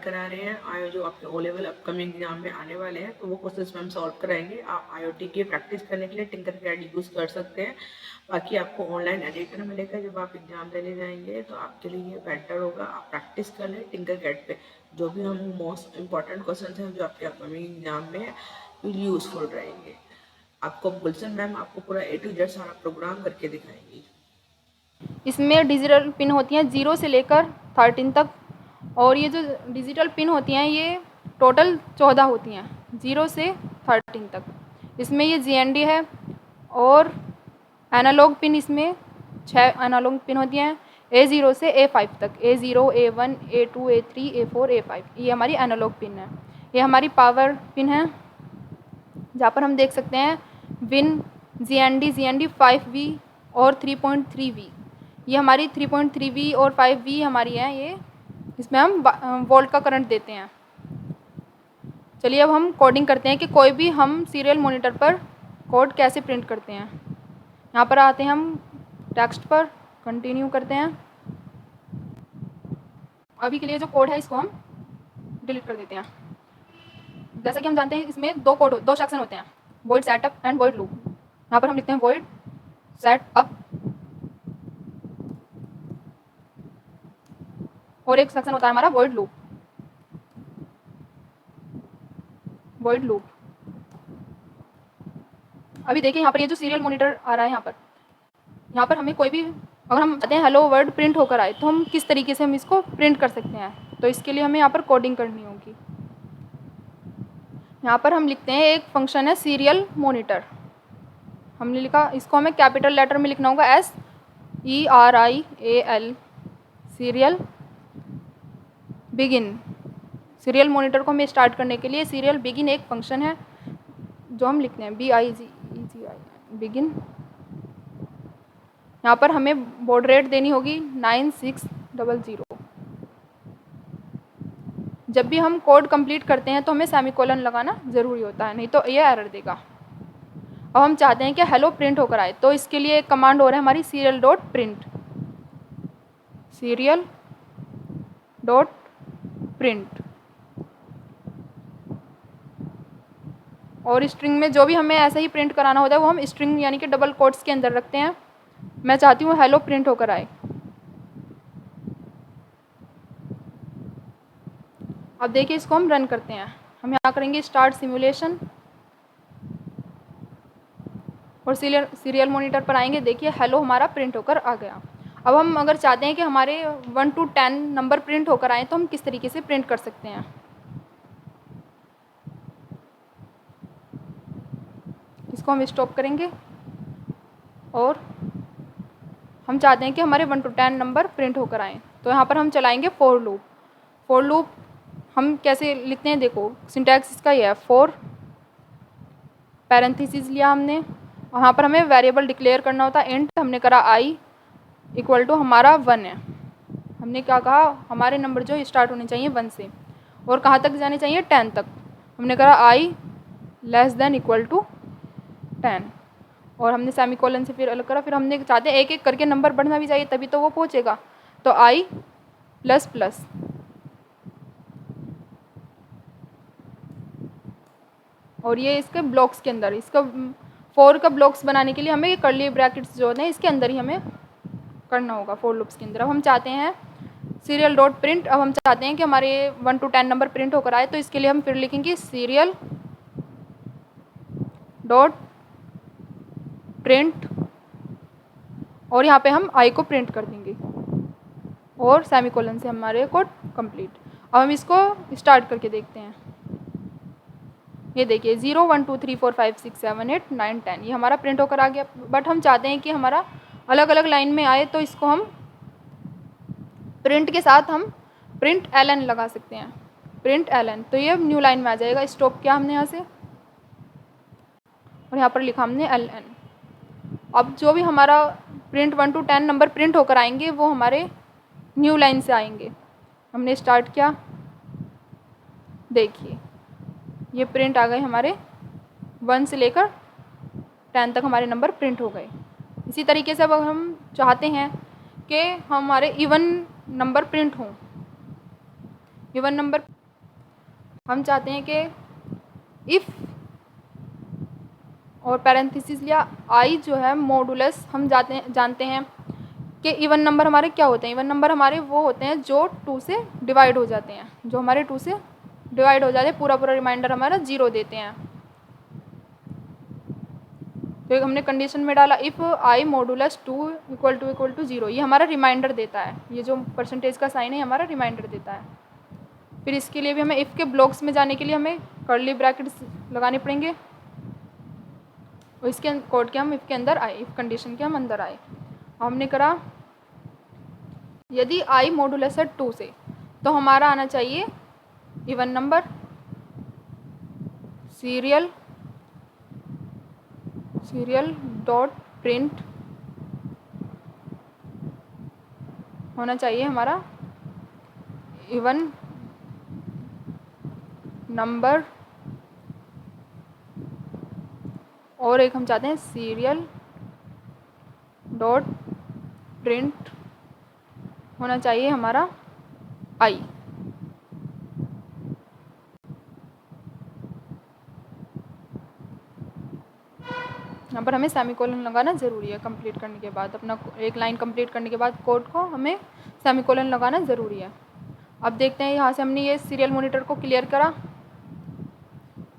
करा रहे हैं जो आपके ओ लेवल अपकमिंग एग्जाम में आने वाले हैं, तो वो क्वेश्चंस में हम सॉल्व कराएंगे। आप IoT की प्रैक्टिस करने के लिए टिंकरकैड यूज़ कर सकते हैं। बाकी आपको ऑनलाइन एडिटर मिलेगा जब आप एग्जाम देने जाएंगे, तो आपके लिए ये बेटर होगा। आप प्रैक्टिस कर लें टिंकरकैड पे, जो भी हम मोस्ट इंपॉर्टेंट क्वेश्चन हैं जो आपके अपकमिंग एग्जाम में यूजफुल रहेंगे। आपको गुलशन मैम आपको पूरा A to Z सारा प्रोग्राम करके दिखाएंगी। इसमें डिजिटल पिन होती हैं 0 से लेकर 13 तक, और ये जो डिजिटल पिन होती हैं ये टोटल 14 होती हैं 0 से 13 तक। इसमें ये GND है, और एनालॉग पिन इसमें 6 एनालॉग पिन होती हैं A0 से A5 तक, A0, A1, A2, A3, A4, A5, ये हमारी एनालॉग पिन है। ये हमारी पावर पिन है, जहाँ पर हम देख सकते हैं विन, GND 5V और 3.3V। ये हमारी 3.3V और 5V हमारी है, ये इसमें हम वोल्ट का करंट देते हैं। चलिए अब हम कोडिंग करते हैं कि कोई भी हम सीरियल मॉनिटर पर कोड कैसे प्रिंट करते हैं। यहाँ पर आते हैं हम टेक्स्ट पर, कंटिन्यू करते हैं। अभी के लिए जो कोड है इसको हम डिलीट कर देते हैं। जैसा कि हम जानते हैं इसमें दो सेक्शन होते हैं, void setup and void loop. यहाँ पर हम लिखते हैं वॉइड सेटअप, और एक सेक्शन होता है हमारा वॉइड लूप। वॉइड लूप अभी देखिए यहाँ पर ये जो सीरियल मॉनिटर आ रहा है, यहाँ पर हमें कोई भी, अगर हम चाहते हैं हेलो वर्ड प्रिंट होकर आए, तो हम किस तरीके से हम इसको प्रिंट कर सकते हैं। तो इसके लिए हमें यहाँ पर कोडिंग करनी होगी। यहाँ पर हम लिखते हैं एक फंक्शन है सीरियल मॉनिटर, हमने लिखा, इसको हमें कैपिटल लेटर में लिखना होगा SERIAL, serial begin. Serial monitor को हमें स्टार्ट करने के लिए सीरियल बिगिन एक फंक्शन है जो हम लिखते हैं BIGIN, बिगिन। यहाँ पर हमें बॉड रेट देनी होगी 9600। जब भी हम कोड कंप्लीट करते हैं तो हमें सेमीकोलन लगाना ज़रूरी होता है, नहीं तो ये एरर देगा। अब हम चाहते हैं कि हेलो प्रिंट होकर आए, तो इसके लिए एक कमांड और है हमारी serial dot print, serial dot print. और स्ट्रिंग में जो भी हमें ऐसा ही प्रिंट कराना होता है वो हम स्ट्रिंग यानी कि डबल कोट्स के अंदर रखते हैं। मैं चाहती हूँ हेलो प्रिंट होकर आए। अब देखिए इसको हम रन करते हैं। हम यहाँ करेंगे स्टार्ट सिमुलेशन, और सीरियल मॉनिटर पर आएंगे। देखिए हेलो हमारा प्रिंट होकर आ गया। अब हम अगर चाहते हैं कि हमारे 1 to 10 नंबर प्रिंट होकर आए, तो हम किस तरीके से प्रिंट कर सकते हैं। इसको हम स्टॉप करेंगे, और हम चाहते हैं कि हमारे 1 to 10 नंबर प्रिंट होकर आएँ, तो यहाँ पर हम चलाएंगे फॉर लूप। फॉर लूप हम कैसे लिखते हैं, देखो सिंटैक्स इसका ये है, फॉर पैरेंथेसिस लिया हमने, और यहाँ पर हमें वेरिएबल डिक्लेयर करना होता है इंट। हमने करा i इक्वल टू हमारा 1 है। हमने क्या कहा, हमारे नंबर जो स्टार्ट होने चाहिए 1 से, और कहाँ तक जाने चाहिए 10 तक। हमने करा i less than equal to 10, और हमने सेमीकोलन से फिर अलग करा। फिर हमने चाहते हैं एक एक करके नंबर बढ़ना भी चाहिए, तभी तो वो पहुँचेगा। तो i प्लस प्लस, और ये इसके ब्लॉक्स के अंदर, इसका फॉर का ब्लॉक्स बनाने के लिए हमें ये कर्ली ब्रैकेट्स जो होते हैं इसके अंदर ही हमें करना होगा, फॉर लूप्स के अंदर। अब हम चाहते हैं सीरियल डॉट प्रिंट, अब हम चाहते हैं कि हमारे 1 to 10 नंबर प्रिंट होकर आए, तो इसके लिए हम फिर लिखेंगे सीरियल डॉट प्रिंट, और यहाँ पे हम i को प्रिंट कर देंगे, और सेमीकोलन से हमारे कोड कंप्लीट। अब हम इसको स्टार्ट करके देखते हैं। ये देखिए 0 1 2 3 4 5 6 7 8 9 10, ये हमारा प्रिंट होकर आ गया। बट हम चाहते हैं कि हमारा अलग अलग लाइन में आए, तो इसको हम प्रिंट के साथ हम प्रिंट ln लगा सकते हैं, प्रिंट ln, तो ये न्यू लाइन में आ जाएगा। स्टॉप किया हमने यहाँ से, और यहाँ पर लिखा हमने ln। अब जो भी हमारा प्रिंट 1 to 10 नंबर प्रिंट होकर आएंगे वो हमारे न्यू लाइन से आएंगे। हमने स्टार्ट किया, देखिए ये प्रिंट आ गए हमारे 1 से लेकर 10 तक हमारे नंबर प्रिंट हो गए। इसी तरीके से अब हम चाहते हैं कि हमारे इवन नंबर प्रिंट हों, इवन नंबर हम चाहते हैं कि इफ़ और पैरेंथेसिस लिया आई जो है मॉडुलस, हम जानते हैं कि इवन नंबर हमारे क्या होते हैं। इवन नंबर हमारे वो होते हैं जो 2 से डिवाइड हो जाते हैं, जो हमारे 2 से डिवाइड हो जाते हैं, पूरा रिमाइंडर हमारा 0 देते हैं। तो एक हमने कंडीशन में डाला if I modulus 2 equal to 0, ये हमारा रिमाइंडर देता है। ये जो परसेंटेज का साइन है हमारा रिमाइंडर देता है। फिर इसके लिए भी हमें इफ़ के ब्लॉक्स में जाने के लिए हमें कर्ली ब्रैकेट्स लगाने पड़ेंगे और इसके कोड के हम इफ़ के अंदर आए, इफ़ कंडीशन के हम अंदर आए। हमने करा यदि आई मॉडुलस है 2 से, तो हमारा आना चाहिए even number serial dot print होना चाहिए हमारा इवन नंबर, और एक हम चाहते हैं सीरियल डॉट प्रिंट होना चाहिए हमारा आई। यहाँ पर हमें सेमीकोलन लगाना ज़रूरी है। कंप्लीट करने के बाद अपना एक लाइन कंप्लीट करने के बाद कोड को हमें सेमीकोलन लगाना ज़रूरी है। अब देखते हैं यहाँ से हमने ये सीरियल मॉनिटर को क्लियर करा,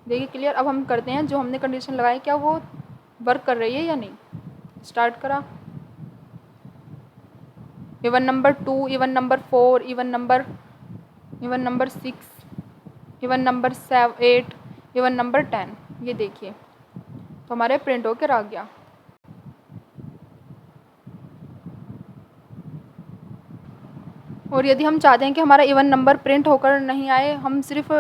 देखिए क्लियर। अब हम करते हैं जो हमने कंडीशन लगाई क्या वो वर्क कर रही है या नहीं। स्टार्ट करा even number 2, even number 4, even number 6, even number 8, even number 10, ये देखिए तो हमारे प्रिंट होकर आ गया। और यदि हम चाहते हैं कि हमारा इवन नंबर प्रिंट होकर नहीं आए, हम सिर्फ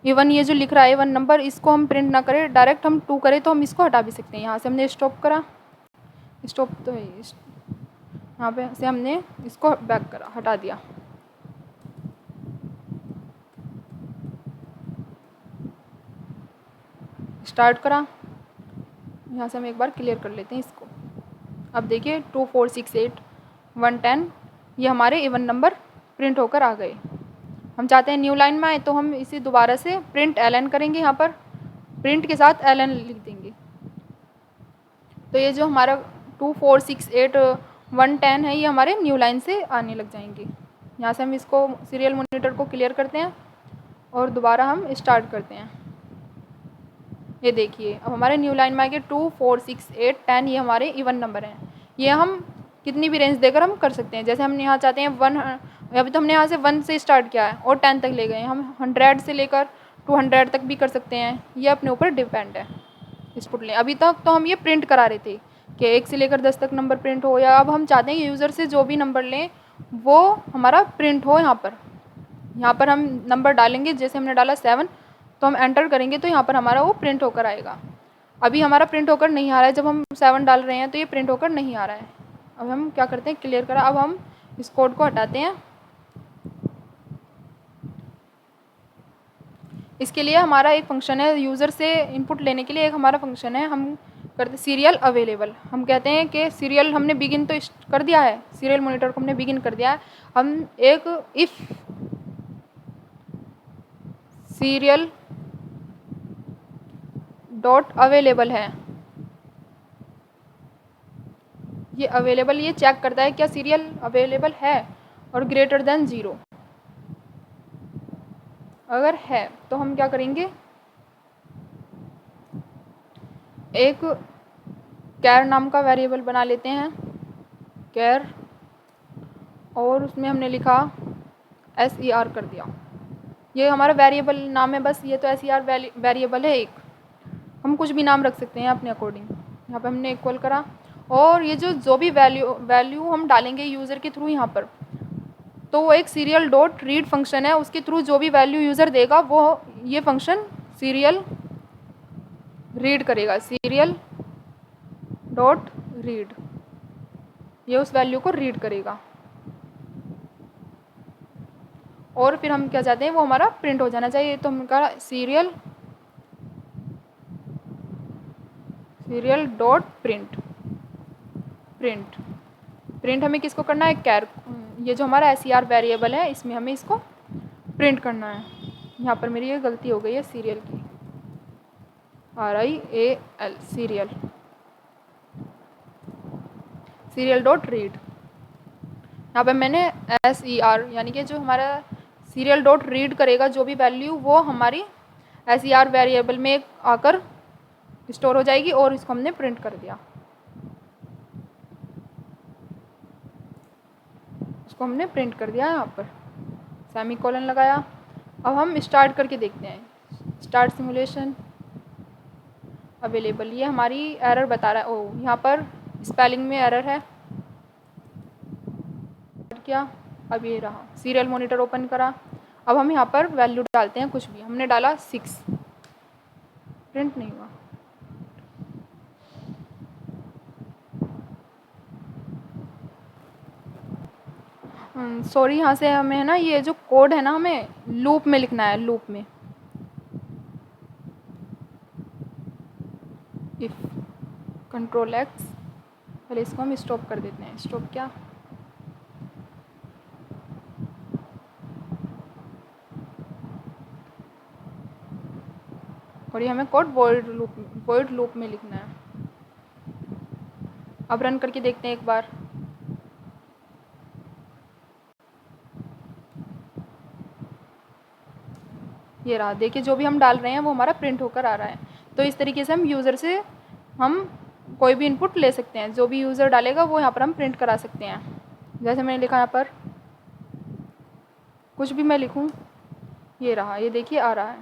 इवन ये जो लिख रहा है इवन नंबर, इसको हम प्रिंट ना करें, डायरेक्ट हम 2 करें, तो हम इसको हटा भी सकते हैं। यहाँ से हमने स्टॉप करा, स्टॉप तो है यहाँ पे से हमने इसको बैक करा, हटा दिया। स्टार्ट करा, यहाँ से हम एक बार क्लियर कर लेते हैं इसको। अब देखिए 2, 4, 6, 8, 1, 10 ये हमारे इवन नंबर प्रिंट होकर आ गए। हम चाहते हैं न्यू लाइन में आए, तो हम इसे दोबारा से प्रिंट ln करेंगे। यहाँ पर प्रिंट के साथ ln लिख देंगे, तो ये जो हमारा 2, 4, 6, 8, 1, 10 है, ये हमारे न्यू लाइन से आने लग जाएंगे। यहाँ से हम इसको सीरियल मॉनिटर को क्लियर करते हैं और दोबारा हम स्टार्ट करते हैं। ये देखिए अब हमारे न्यू लाइन में आएंगे 2, 4, 6, 8, 10 ये हमारे इवन नंबर हैं। ये हम कितनी भी रेंज देकर हम कर सकते हैं। जैसे हम यहाँ चाहते हैं 1, अभी तो हमने यहाँ से 1 से स्टार्ट किया है और 10 तक ले गए, हम 100 से लेकर 200 तक भी कर सकते हैं। ये अपने ऊपर डिपेंड है। इनपुट लें, अभी तक तो हम ये प्रिंट करा रहे थे कि 1 से लेकर 10 तक नंबर प्रिंट हो, या अब हम चाहते हैं कि यूज़र से जो भी नंबर लें वो हमारा प्रिंट हो। यहाँ पर हम नंबर डालेंगे, जैसे हमने डाला 7, तो हम एंटर करेंगे तो यहाँ पर हमारा वो प्रिंट होकर आएगा। अभी हमारा प्रिंट होकर नहीं आ रहा है, जब हम 7 डाल रहे हैं तो ये प्रिंट होकर नहीं आ रहा है। अब हम क्या करते हैं, क्लियर करा। अब हम इस कोड को हटाते हैं। इसके लिए हमारा एक फंक्शन है, यूज़र से इनपुट लेने के लिए एक हमारा फंक्शन है। हम करते सीरियल अवेलेबल, हम कहते हैं कि सीरियल हमने बिगिन तो कर दिया है, सीरियल मॉनिटर को हमने बिगिन कर दिया है। हम एक इफ़ सीरियल डॉट अवेलेबल है, ये अवेलेबल ये चेक करता है क्या सीरियल अवेलेबल है और ग्रेटर देन 0 अगर है तो हम क्या करेंगे, एक कैर नाम का वेरिएबल बना लेते हैं, कैर, और उसमें हमने लिखा SER कर दिया। ये हमारा वेरिएबल नाम है बस, ये तो SER वेरिएबल है एक, हम कुछ भी नाम रख सकते हैं अपने अकॉर्डिंग। यहाँ पे हमने इक्वल करा, और ये जो भी वैल्यू हम डालेंगे यूज़र के थ्रू यहाँ पर, तो वो एक सीरियल डॉट रीड फंक्शन है, उसके थ्रू जो भी वैल्यू यूज़र देगा वो ये फंक्शन सीरियल रीड करेगा, सीरियल डॉट रीड, ये उस वैल्यू को रीड करेगा। और फिर हम क्या चाहते हैं, वो हमारा प्रिंट हो जाना चाहिए। तो हम कहा सीरियल डॉट प्रिंट हमें किसको करना है, कैर, ये जो हमारा SER वेरिएबल है इसमें हमें इसको प्रिंट करना है। यहाँ पर मेरी ये गलती हो गई है सीरियल की, RIAL serial, serial dot read. यहाँ पे मैंने SER यानी कि जो हमारा सीरियल डॉट रीड करेगा जो भी वैल्यू वो हमारी SER वेरिएबल में आकर स्टोर हो जाएगी, और इसको हमने प्रिंट कर दिया, इसको हमने प्रिंट कर दिया यहाँ पर, सेमीकोलन लगाया। अब हम स्टार्ट करके देखते हैं, स्टार्ट सिमुलेशन अवेलेबल, ये हमारी एरर बता रहा है, ओ यहाँ पर स्पेलिंग में एरर है, क्या, अब ये रहा सीरियल मॉनिटर ओपन करा। अब हम यहाँ पर वैल्यू डालते हैं, कुछ भी हमने डाला 6, प्रिंट नहीं हुआ। सॉरी, यहाँ से हमें है ना ये जो कोड है ना हमें लूप में लिखना है, लूप में, इफ कंट्रोल X, पहले इसको हम स्टॉप कर देते हैं, स्टॉप क्या, और ये हमें कोड वॉइड लूप में लिखना है। अब रन करके देखते हैं एक बार, ये रहा, देखिए जो भी हम डाल रहे हैं वो हमारा प्रिंट होकर आ रहा है। तो इस तरीके से हम यूज़र से हम कोई भी इनपुट ले सकते हैं, जो भी यूज़र डालेगा वो यहाँ पर हम प्रिंट करा सकते हैं। जैसे मैंने लिखा यहाँ पर, कुछ भी मैं लिखूँ, ये रहा, ये देखिए आ रहा है,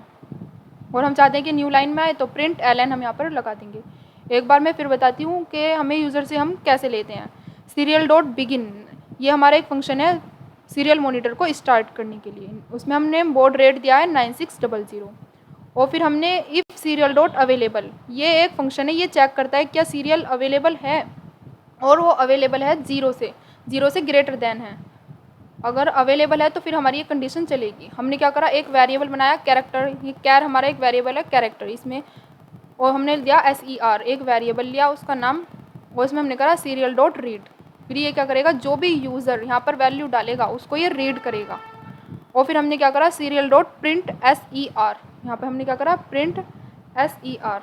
और हम चाहते हैं कि न्यू लाइन में आए तो प्रिंट LN हम यहाँ पर लगा देंगे। एक बार मैं फिर बताती हूँ कि हमें यूज़र से हम कैसे लेते हैं। सीरियल डॉट बिगिन, ये हमारा एक फंक्शन है सीरियल मॉनिटर को स्टार्ट करने के लिए, उसमें हमने बॉड रेट दिया है 9600, और फिर हमने इफ़ सीरियल डॉट अवेलेबल, ये एक फंक्शन है, ये चेक करता है क्या सीरियल अवेलेबल है, और वो अवेलेबल है 0 से ग्रेटर देन है। अगर अवेलेबल है तो फिर हमारी ये कंडीशन चलेगी। हमने क्या करा, एक वेरिएबल बनाया कैरेक्टर, ये कैर हमारा एक वेरिएबल है कैरेक्टर, इसमें और हमने दिया SER, एक वेरिएबल लिया उसका नाम, और इसमें हमने करा सीरियल डॉट रीड। फिर ये क्या करेगा, जो भी यूज़र यहाँ पर वैल्यू डालेगा उसको ये रीड करेगा। और फिर हमने क्या करा, सीरियल डॉट प्रिंट SER, यहाँ पर हमने क्या करा, प्रिंट SER।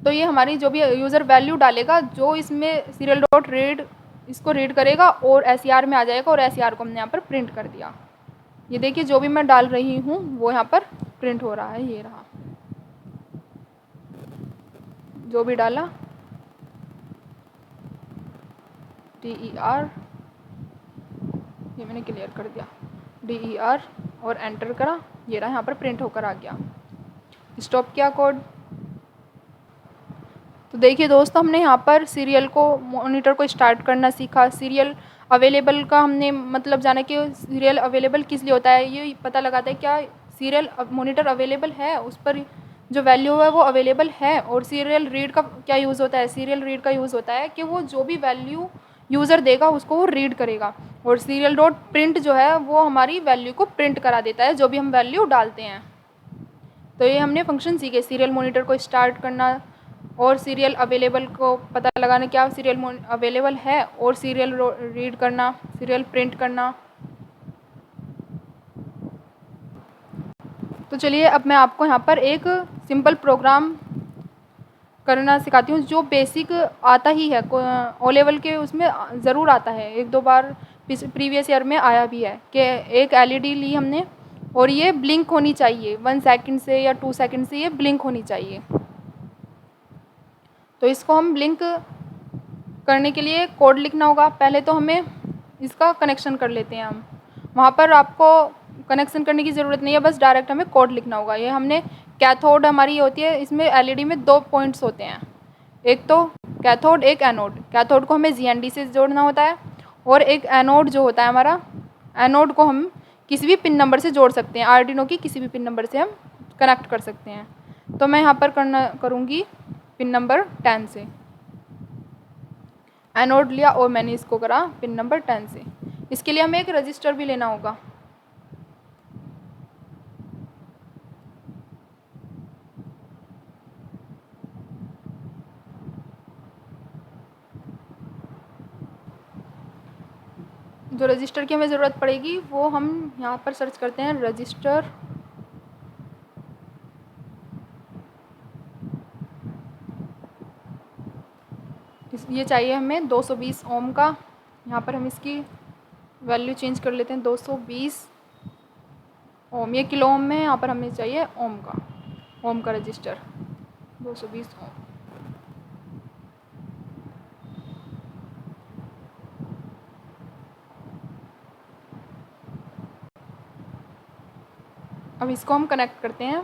तो ये हमारी जो भी यूज़र वैल्यू डालेगा, जो इसमें सीरियल डॉट रीड इसको रीड करेगा और SER में आ जाएगा, और SER को हमने यहाँ पर प्रिंट कर दिया। ये देखिए जो भी मैं डाल रही हूँ वो यहाँ पर प्रिंट हो रहा है, ये रहा, जो भी डाला DER, ये मैंने क्लियर कर दिया, DER और एंटर करा, ये रहा यहाँ पर प्रिंट होकर आ गया। स्टॉप किया कोड। तो देखिए दोस्तों, हमने यहाँ पर सीरियल को मॉनिटर को स्टार्ट करना सीखा, सीरियल अवेलेबल का हमने मतलब जाना कि सीरियल अवेलेबल किस लिए होता है, ये पता लगाता है क्या सीरियल मॉनिटर अवेलेबल है, उस पर जो वैल्यू है वो अवेलेबल है। और सीरियल रीड का क्या यूज़ होता है, सीरियल रीड का यूज़ होता है कि वो जो भी वैल्यू यूज़र देगा उसको वो रीड करेगा, और सीरियल डॉट प्रिंट जो है वो हमारी वैल्यू को प्रिंट करा देता है जो भी हम वैल्यू डालते हैं। तो ये हमने फंक्शन सीखे, सीरियल मॉनिटर को स्टार्ट करना, और सीरियल अवेलेबल को पता लगाना क्या सीरियल अवेलेबल है, और सीरियल रीड करना, सीरियल प्रिंट करना। तो चलिए अब मैं आपको यहाँ पर एक सिंपल प्रोग्राम करना सिखाती हूँ जो बेसिक आता ही है, ओ लेवल के उसमें ज़रूर आता है, एक दो बार प्रीवियस ईयर में आया भी है कि एक LED ली हमने और ये ब्लिंक होनी चाहिए 1 सेकंड से या 2 सेकंड से, ये ब्लिंक होनी चाहिए। तो इसको हम ब्लिंक करने के लिए कोड लिखना होगा। पहले तो हमें इसका कनेक्शन कर लेते हैं हम, वहाँ पर आपको कनेक्शन करने की ज़रूरत नहीं है, बस डायरेक्ट हमें कोड लिखना होगा। ये हमने कैथोड हमारी होती है, इसमें LED में 2 पॉइंट्स होते हैं, एक तो कैथोड एक एनोड। कैथोड को हमें GND से जोड़ना होता है, और एक एनोड जो होता है हमारा, एनोड को हम किसी भी पिन नंबर से जोड़ सकते हैं, आर्डिनो की किसी भी पिन नंबर से हम कनेक्ट कर सकते हैं। तो मैं यहाँ पर करूँगी पिन नंबर 10 से, एनोड लिया और मैंने इसको करा पिन नंबर 10 से। इसके लिए हमें एक रजिस्टर भी लेना होगा। जो रजिस्टर की हमें ज़रूरत पड़ेगी वो हम यहाँ पर सर्च करते हैं रजिस्टर। ये चाहिए हमें 220 ओम का। यहाँ पर हम इसकी वैल्यू चेंज कर लेते हैं 220 ओम। ये किलो ओम में, यहाँ पर हमें चाहिए ओम का रजिस्टर 220 ओम। अब इसको हम कनेक्ट करते हैं।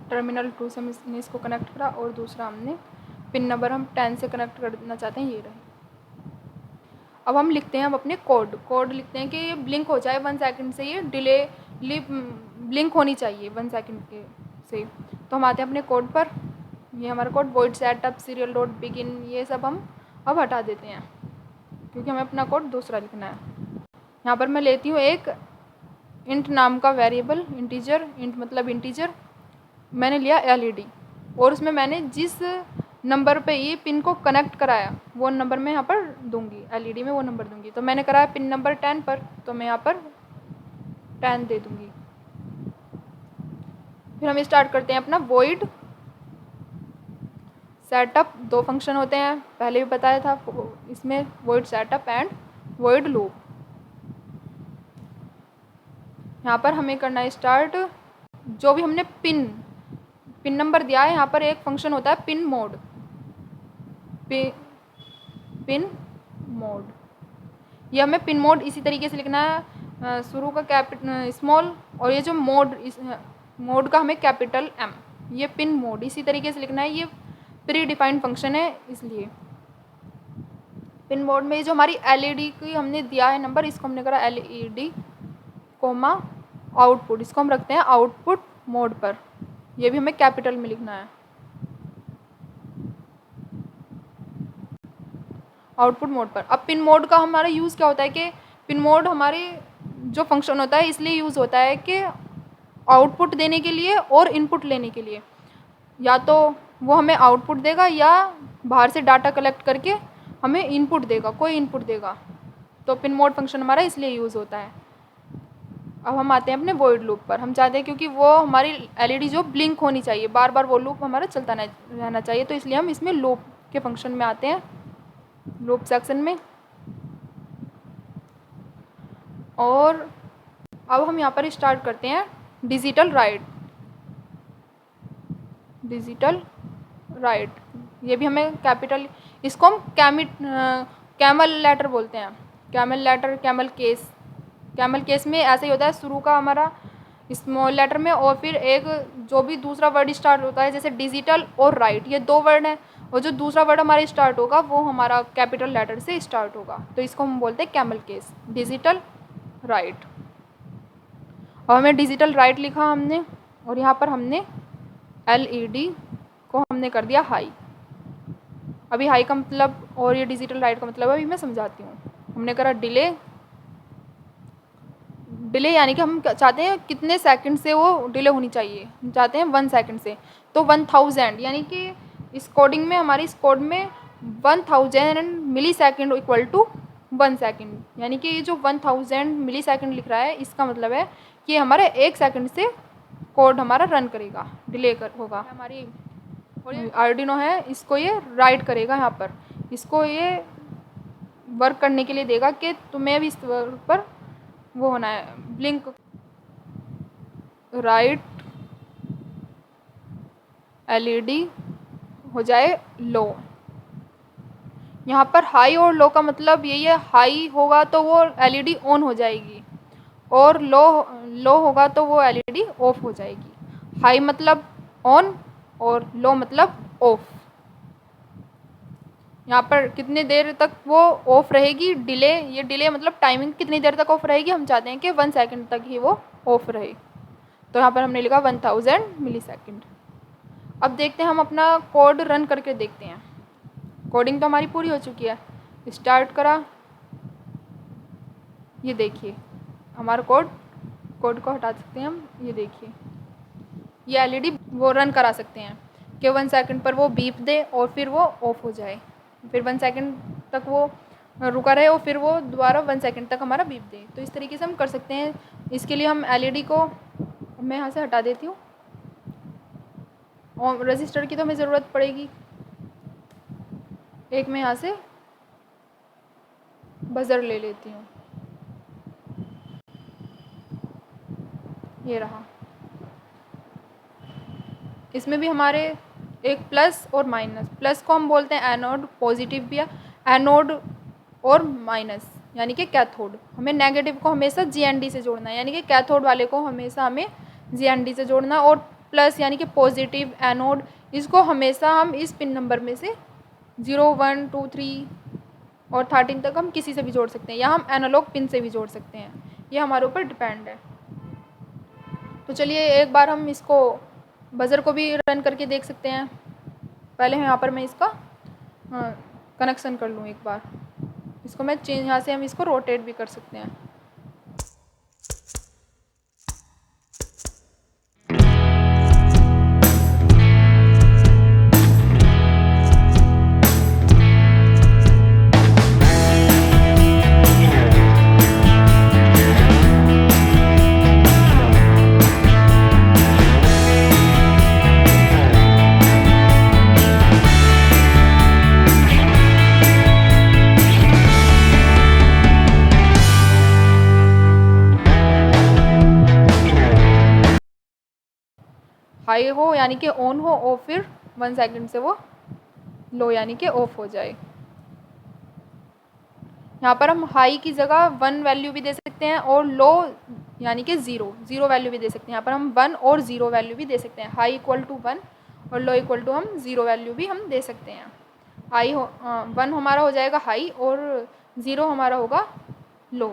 टर्मिनल 2 से हमने इसको कनेक्ट करा और दूसरा हमने पिन नंबर हम 10 से कनेक्ट करना चाहते हैं, ये रहे। अब हम लिखते हैं, हम अपने कोड लिखते हैं कि ये ब्लिंक हो जाए 1 सेकंड से, ये ब्लिंक होनी चाहिए 1 सेकंड के से। तो हम आते हैं अपने कोड पर। ये हमारा code void setup serial dot begin, ये सब हम अब हटा देते हैं क्योंकि हमें अपना कोड दूसरा लिखना है। यहाँ पर मैं लेती हूँ एक इंट नाम का वेरिएबल, इंटीजर। इंट मतलब इंटीजर। मैंने लिया LED और उसमें मैंने जिस नंबर पे ये पिन को कनेक्ट कराया वो नंबर मैं यहाँ पर दूंगी, LED में वो नंबर दूंगी। तो मैंने कराया पिन नंबर 10 पर, तो मैं यहाँ पर 10 दे दूंगी। फिर हम स्टार्ट करते हैं अपना void सेटअप। 2 फंक्शन होते हैं, पहले भी बताया था इसमें, void setup and void loop। यहाँ पर हमें करना है स्टार्ट, जो भी हमने पिन नंबर दिया है, यहाँ पर एक फंक्शन होता है पिन मोड। पिन मोड, ये हमें पिन मोड इसी तरीके से लिखना है, शुरू का स्मॉल, और ये जो मोड का हमें कैपिटल M। ये पिन मोड इसी तरीके से लिखना है, ये प्री डिफाइंड फंक्शन है इसलिए। पिन मोड में जो हमारी LED की हमने दिया है नंबर, इसको हमने करा LED कोमा आउटपुट, इसको हम रखते हैं आउटपुट मोड पर। ये भी हमें कैपिटल में लिखना है, आउटपुट मोड पर। अब पिन मोड का हमारा यूज़ क्या होता है कि पिन मोड हमारे जो फंक्शन होता है इसलिए यूज़ होता है कि आउटपुट देने के लिए और इनपुट लेने के लिए। या तो वो हमें आउटपुट देगा या बाहर से डाटा कलेक्ट करके हमें इनपुट देगा, कोई इनपुट देगा। तो पिन मोड फंक्शन हमारा इसलिए यूज़ होता है। अब हम आते हैं अपने void लूप पर। हम चाहते हैं क्योंकि वो हमारी LED जो ब्लिंक होनी चाहिए, बार बार वो लूप हमारा चलता रहना चाहिए, तो इसलिए हम इसमें लूप के फंक्शन में आते हैं, लूप सेक्शन में। और अब हम यहाँ पर स्टार्ट करते हैं डिजिटल राइट। ये भी हमें कैपिटल, इसको हम कैमल लेटर बोलते हैं, कैमल लेटर, कैमल केस में ऐसे ही होता है, शुरू का हमारा स्मॉल लेटर में और फिर एक जो भी दूसरा वर्ड स्टार्ट होता है, जैसे डिजिटल और राइट, ये 2 वर्ड हैं, और जो दूसरा वर्ड हमारा स्टार्ट होगा वो हमारा कैपिटल लेटर से स्टार्ट होगा, तो इसको हम बोलते हैं कैमल केस, डिजिटल राइट। और हमें डिजिटल राइट लिखा हमने, और यहाँ पर हमने LED को हमने कर दिया हाई। अभी हाई का मतलब और ये डिजिटल राइट का मतलब अभी मैं समझाती हूँ। हमने करा डिले यानी कि हम चाहते हैं कितने सेकंड से वो डिले होनी चाहिए, हम चाहते हैं 1 सेकंड से, तो 1000, यानी कि इस कोडिंग में, हमारी इस कोड में 1000 मिली सेकेंड इक्वल टू 1 सेकंड, यानी कि ये जो 1000 मिली सेकेंड लिख रहा है, इसका मतलब है कि हमारे 1 सेकंड से कोड हमारा रन करेगा, होगा। हमारी आर्डिनो है, इसको ये राइट करेगा, यहाँ पर इसको ये वर्क करने के लिए देगा कि तुम्हें भी इस वर्क पर वो होना है, ब्लिंक राइट LED हो जाए लो। यहाँ पर हाई और लो का मतलब यही है, हाई होगा तो वो LED ऑन हो जाएगी, और लो होगा तो वो LED ऑफ हो जाएगी। हाई मतलब ऑन और लो मतलब ऑफ। यहाँ पर कितनी देर तक वो ऑफ रहेगी, ये डिले मतलब टाइमिंग कितनी देर तक ऑफ रहेगी, हम चाहते हैं कि 1 सेकंड तक ही वो ऑफ रहे, तो यहाँ पर हमने लिखा 1000 मिली सेकेंड। अब देखते हैं, हम अपना कोड रन करके देखते हैं। कोडिंग तो हमारी पूरी हो चुकी है, स्टार्ट करा, ये देखिए हमारा कोड को हटा सकते हैं हम, ये देखिए ये एलईडी वो रन करा सकते हैं कि 1 सेकंड पर वो बीप दे और फिर वो ऑफ हो जाए, फिर 1 सेकंड तक वो रुका रहे और फिर वो दोबारा 1 सेकंड तक हमारा बीप दे। तो इस तरीके से हम कर सकते हैं। इसके लिए हम एलईडी को मैं यहाँ से हटा देती हूँ और रजिस्टर की तो हमें ज़रूरत पड़ेगी। एक मैं यहाँ से बज़र ले लेती हूँ, ये रहा। इसमें भी हमारे एक प्लस और माइनस, प्लस को हम बोलते हैं एनोड, पॉजिटिव भी है, एनोड और माइनस यानी कि कैथोड। हमें नेगेटिव को हमेशा GND से जोड़ना है, यानी कि कैथोड वाले को हमेशा हमें GND से जोड़ना, और प्लस यानी कि पॉजिटिव एनोड, इसको हमेशा हम इस पिन नंबर में से 0, 1, 2, 3 और 13 तक हम किसी से भी जोड़ सकते हैं, या हम एनालॉग पिन से भी जोड़ सकते हैं, ये हमारे ऊपर डिपेंड है। तो चलिए एक बार हम इसको बज़र को भी रन करके देख सकते हैं। पहले यहाँ पर मैं इसका कनेक्शन कर लूँ एक बार, इसको मैं चेंज, यहाँ से हम इसको रोटेट भी कर सकते हैं। हाई हो यानी कि ऑन हो और फिर 1 सेकंड से वो लो यानी कि ऑफ हो जाए। यहाँ पर हम हाई की जगह 1 वैल्यू भी दे सकते हैं और लो यानी कि 0 वैल्यू भी दे सकते हैं। यहाँ पर हम 1 और 0 वैल्यू भी दे सकते हैं। हाई इक्वल टू 1 और लो इक्वल टू हम 0 वैल्यू भी हम दे सकते हैं। हाई 1 हमारा हो जाएगा हाई और 0 हमारा होगा लो।